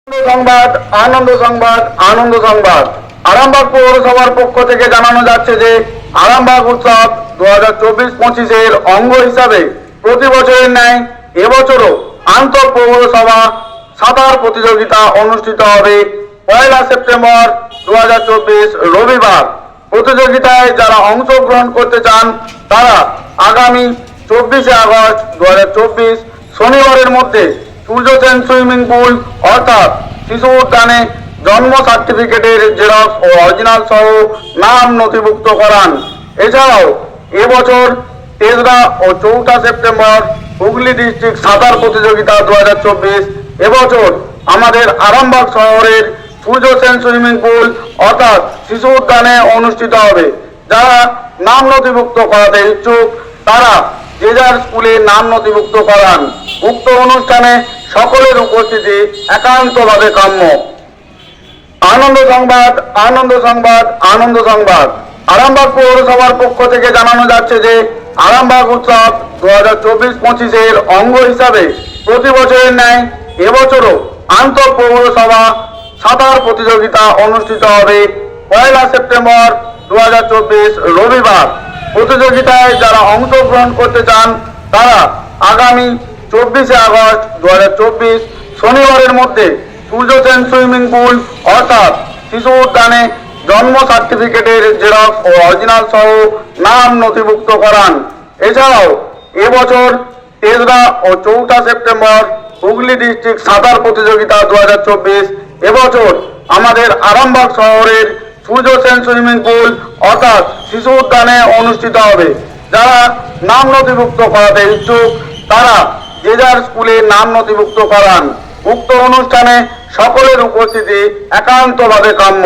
সংবাদ আনন্দ সংবাদ আনন্দ সংবাদ আরামবাগ পৌরসভার পক্ষ থেকে জানানো যাচ্ছে যে আরামবাগ উৎসব 2024-25 অঙ্গ হিসাবে প্রতি বছরের ন্যায় এবছরও আন্তঃ পৌরসভা সাঁতার প্রতিযোগিতা অনুষ্ঠিত হবে 1 সেপ্টেম্বর 2024 রবিবার। প্রতিযোগিতায় যারা অংশগ্রহণ করতে চান তারা আগামী 24 আগস্ট 2024 শনিবারের মধ্যে সূর্য সেন সুইমিং পুল অর্থাৎ শিশু উদ্যানে জন্ম সার্টিফিকেটের জেরক্স ও অরিজিনাল সহ নাম নথিভুক্ত করান। এছাড়াও এবছর 3রা ও 4ঠা সেপ্টেম্বর হুগলি ডিস্ট্রিক্ট সাঁতার প্রতিযোগিতা 2024 এবছর আমাদের আরামবাগ শহরের সূর্য সেন সুইমিং পুল অর্থাৎ শিশু উদ্যানে অনুষ্ঠিত হবে। যারা নাম নথিভুক্ত করাতে ইচ্ছুক তারা যে যার স্কুলে নাম নথিভুক্ত করান। উক্ত অনুষ্ঠানে সকলের উপস্থিতি একান্তভাবে কাম্য। আনন্দ সংবাদ আনন্দ সংবাদ আনন্দ সংবাদ আরামবাগ পৌরসভার পক্ষ থেকে জানানো যাচ্ছে যে আরামবাগ উৎসব 2024-25 অঙ্গ হিসাবে প্রতি বছরের ন্যায় এবছরও আন্তঃ পৌরসভা সাঁতার প্রতিযোগিতা অনুষ্ঠিত হবে 1 সেপ্টেম্বর 2024 রবিবার। প্রতিযোগিতায় যারা অংশগ্রহণ করতে চান তারা আগামী 24 আগস্ট 2024 শনিবারের মধ্যে সূর্য সেন সুইমিং পুল অর্থাৎ শিশু উদ্যানে জন্ম সার্টিফিকেটের জেরক্স ও অরিজিনাল সহ নাম নথিভুক্ত করান। এছাড়াও এবছর 3রা ও 4ঠা সেপ্টেম্বর হুগলি ডিস্ট্রিক্ট সাঁতার প্রতিযোগিতা 2024 এবছর আমাদের আরামবাগ শহরের সূর্য সেন সুইমিং পুল অর্থাৎ শিশু উদ্যানে অনুষ্ঠিত হবে। যারা নাম নথিভুক্ত করাতে ইচ্ছুক তারা যে যার স্কুলে নাম নথিভুক্ত করান। উক্ত অনুষ্ঠানে সকলের উপস্থিতি একান্তভাবে কাম্য।